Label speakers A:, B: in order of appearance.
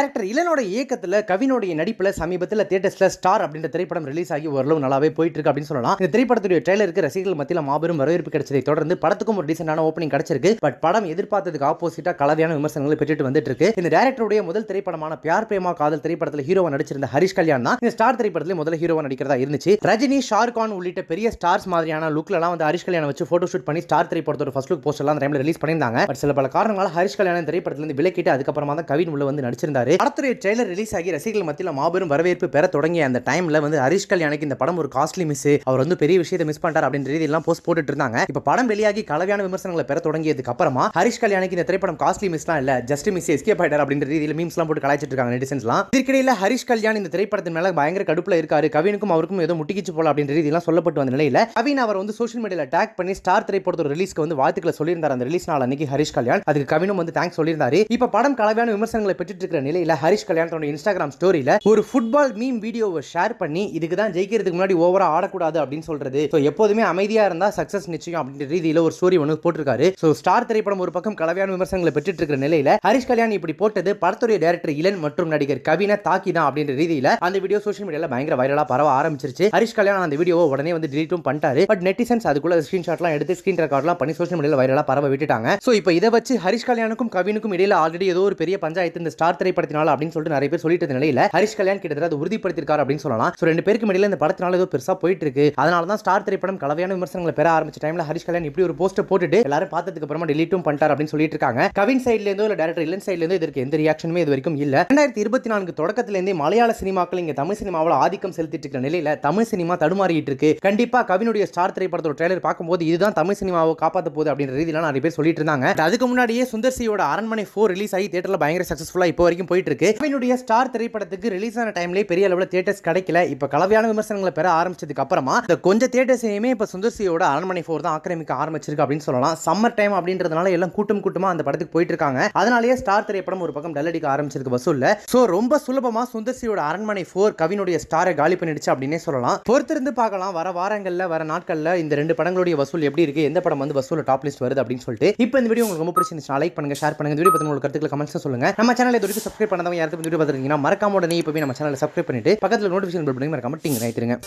A: Director இளனோட இயக்கத்துல கவினோட நடிப்புல சமீபத்தில் தியேட்டர்ஸ்ல ஸ்டார் அப்படின்ற திரைப்படம் ரிலீஸ் ஆகி ஓரளவு நல்லாவே போயிட்டு இருக்கு அப்படின்னு சொல்லலாம். இந்த திரைப்படத்துடைய ட்ரெய்லருக்கு ரசிகர்கள் மத்தியில் மாபெரும் வரவேற்பு கிடைச்சதை தொடர்ந்து படத்துக்கும் ஒரு டீசென்டான ஓப்பனிங் கிடைச்சிருக்கு. பட் படம் எதிர்பார்த்ததுக்கு ஆப்போசிட்டா கலவையான விமர்சனங்களை பெற்றுட்டு வந்துட்டு இருக்கு. இந்த டைரக்டருடைய முதல் திரைப்படமான பியார் பிரேமா காதல் திரைப்படத்தில் ஹீரோவா நடிச்சிருந்த ஹரிஷ் கல்யாண் தான் இந்த ஸ்டார் திரைப்படத்தில் முதல்ல ஹீரோவா நடிக்கிறதா இருந்துச்சு. ரஜினி, ஷாருக்கான் உள்ளிட்ட பெரிய ஸ்டார்ஸ் மாதிரியான லுக்ல எல்லாம் வந்து ஹரிஷ் கல்யாண் வச்சு போட்டோ ஷூட் பண்ணி ஸ்டார் திரைப்படத்தோட ஃபர்ஸ்ட் லுக் போஸ்டர் எல்லாம் டைம்ல ரிலீஸ் பண்ணியிருந்தாங்க. பட் சில பல காரணங்களால ஹரிஷ் கல்யாண் திரைப்படத்துல இருந்து விலக்கிட்டு அதுக்கப்புறமா தான் கவின் உள்ள வந்து நடிச்சிருந்தாரு. படத்துடைய ட்ரெய்லர் ரிலீஸ் ஆகி ரசிகர்கள் மத்தியில் மாபெரும் வரவேற்பு பெற தொடங்கிய அந்த டைம்ல வந்து ஹரிஷ் கல்யாணுக்கு இந்த படம் ஒரு காஸ்ட்லி மிஸ், அவர் வந்து பெரிய விஷயத்தை மிஸ் பண்ணிட்டார் அப்படின்ற ரீதியெல்லாம் போஸ்ட் போட்டுட்டு இருந்தாங்க. இப்ப படம் வெளியாகி கலவையான விமர்சனங்களை பெற தொடங்கியதுக்கு அப்புறமா ஹரிஷ் கல்யாணுக்கு இந்த திரைப்படம் காஸ்ட்லி மிஸ்லாம் இல்ல, ஜஸ்ட் மிஸ், எஸ்கேப் ஆயிட்டார் அப்படின்ற ரீதியில் மீம்ஸ் எல்லாம் போட்டு கலாய்ச்சிட்டு இருக்காங்க நெட்டிசன்ஸ்லாம். இதற்கிடையில ஹரிஷ் கல்யாண் இந்த திரைப்படத்தின் மேல பயங்கர கடுப்புல இருக்காரு, கவினுக்கும் அவருக்கும் ஏதோ முட்டிக்கிச்சு போல அப்படின்ற ரீதியெல்லாம் சொல்லப்பட்டு வந்த நிலையில கவின் அவர் வந்து சோஷியல் மீடியால டேக் பண்ணி ஸ்டார் திரைப்படத்தோட ரிலீஸ்க்கு வந்து வாழ்த்துக்களை சொல்லியிருந்தார். அந்த ரிலீஸ் நாள் அன்னைக்கு ஹரிஷ் கல்யாண் அதுக்கு கவினும் வந்து தேங்க்ஸ் சொல்லியிருந்தாரு. இப்ப படம் கலவையான விமர்சனங்களை பெற்றுட்டு இருக்கிற நிலையில ஹரிஷ் கல்யாண் தன்னோட இன்ஸ்டாகிராம் ஸ்டோரியில ஒரு ஃபுட்பால் மீம் வீடியோவை ஷேர் பண்ணி இதுக்கு தான் ஜெயிக்கிறதுக்கு முன்னாடி ஓவரா ஆடக்கூடாது அப்படின்னு சொல்றது, எப்போதுமே அமைதியா இருந்தா சக்சஸ் நிச்சயம் அப்படின்ற ரீதியில ஒரு ஸ்டோரி ஒன்று போட்டிருக்காரு. ஸ்டார் திரைப்படம் ஒரு பக்கம் கலவையான விமர்சனங்களை பெற்றுட்டு இருக்கிற நிலையில ஹரிஷ் கல்யாண் இப்படி போட்டது படத்துடைய டைரக்டர் இளன் மற்றும் நடிகர் கவினை தாக்கி தான் அப்படின்ற ரீதியில அந்த வீடியோ சோஷியல் மீடியால பயங்கர வைரலா பரவ ஆரம்பிச்சிருச்சு. ஹரிஷ் கல்யாண் அந்த வீடியோவை உடனே வந்து டிலீட்டும் பண்ணிட்டாரு. பட் நெட்டிசன்ஸ் அதுக்குள்ள ஸ்கிரீன்ஷாட்லாம் எடுத்து ஸ்கிரீன் ரெக்கார்ட்லாம் பண்ணி சோஷியல் மீடியால வைரலா பரவ விட்டுட்டாங்க. சோ இப்போ இதை வச்சு ஹரிஷ் கல்யாணுக்கும் கவினுக்கும் இடையில ஆல்ரெடி ஏதோ ஒரு பெரிய பஞ்சாயத்து இந்த ஸ்டார் திரைப்படத்தினால அப்படின்னு சொல்லிட்டு நிறைய பேர் சொல்லிட்டு நிலையில ஹரிஷ் கல்யாண் கிட்டத்தட்ட அதை உறுதிப்படுத்திருக்காரு அப்படின்னு சொல்லலாம். சோ ரெண்டு பேருக்கு இடையில இந்த படத்தினால ஏதோ பெருசா போயிட்டு இருக்கு. அதனால தான் ஸ்டார் திரைப்படம் கலவையான விமர்சனங்களை பெற ஆரம்பிச்ச டைம்ல ஹரிஷ் கல்யாண் இப்படி ஒரு போஸ்ட் போட்டுட்டு எல்லாரும் பார்த்ததுக்கு அப்புறமா டெலீட்டும் பண்ணிட்டார் அப்படின்னு சொல்லிட்டு இருக்காங்க. கவின் சைடுல இருந்தோ இல்ல டைரக்டர் இளன் சைடுல இருந்தோ இதற்கு எந்த ரியாக்ஷனுமே இது வரைக்கும் இல்ல. 2024 தொடக்கத்துல இருந்தே மலையாள சினிமாக்கள் இங்க தமிழ் சினிமாவில் ஆதிக்கம் செலுத்திட்டு இருக்கிற நிலையில தமிழ் சினிமா தடுமாறிட்டு இருக்கு. கண்டிப்பா கவினுடைய ஸ்டார் திரைப்படத்தோட ட்ரெய்லர் பார்க்கும்போது இதுதான் தமிழ் சினிமாவை காப்பாத்த போகுது அப்படின்ற ரீதியில நிறைய பேர் சொல்லிட்டு இருந்தாங்க. அதுக்கு முன்னாடியே சுந்தர் சியோட அரண்மனை 4 ரிலீஸ் ஆகி தியேட்டர்ல பயங்கர சக்சஸ்ஃபுல்லா இப்போ வரைக்கும் போயிட்டு இருக்கு. கவினுடைய ஸ்டார் திரைப்படத்துக்கு ரிலீஸ் ஆன டைம்ல பெரிய அளவுல தியேட்டர்ஸ் கிடைக்கல. இப்ப கலவையான விமர்சனங்களை பெற ஆரம்பிச்சதுக்கு அப்புறமா இந்த கொஞ்சம் தியேட்டர்ஸையுமே இப்ப சுந்தர் சியோட அரண்மனை 4 தான் ஆக்கிரமிக்க ஆரம்பிச்சிருக்கு அப்படின்னு சொல்லலாம். சம்மர் டைம் அப்படின்றதுனால எல்லாம் கூட்டமா அந்த படத்துக்கு போயிட்டு இருக்காங்க. அதனாலேயே ஸ்டார் திரைப்படம் ஒரு பக்கம் டல் அடிக்க ஆரம்பிச்சிருக்கு வசூல்ல. சோ ரொம்ப சுலபமா சுந்தர் சியோட அரண்மனை 4 கவினுடைய ஸ்டாரை காலி பண்ணிடுச்சு அப்படின்னே சொல்லலாம். பொறுத்திருந்து பார்க்கலாம் வர வாரங்கள்ல வர நாட்கள்ல இந்த ரெண்டு படங்களுடைய வசூல் எப்படி இருக்கு, எந்த படம் வந்து வசூல் டாப் லிஸ்ட் வருது அப்படின்னு சொல்லிட்டு. இப்போ இந்த வீடியோ உங்களுக்கு ரொம்ப பிடிச்சிருந்துச்சுனா லைக் பண்ணுங்க, ஷேர் பண்ணுங்க. இந்த வீடியோ பத்தி உங்களுக்கு கருத்துக்களை கமெண்ட்ஸ் சொல்லுங்க. நம்ம சேனலை இதுவரைக்கும் சப்ஸ்கிரைப் பண்ணாதவங்க யாராவது வீடியோ பார்த்துருக்கீங்கன்னா மறக்காம உடனே இப்போ நம்ம சேனலை சப்ஸ்கிரைப் பண்ணிட்டு பக்கத்துல நோட்டிஃபிகேஷன் பெல் பட்டனை மறக்காம டிங் பண்ணிடுங்க.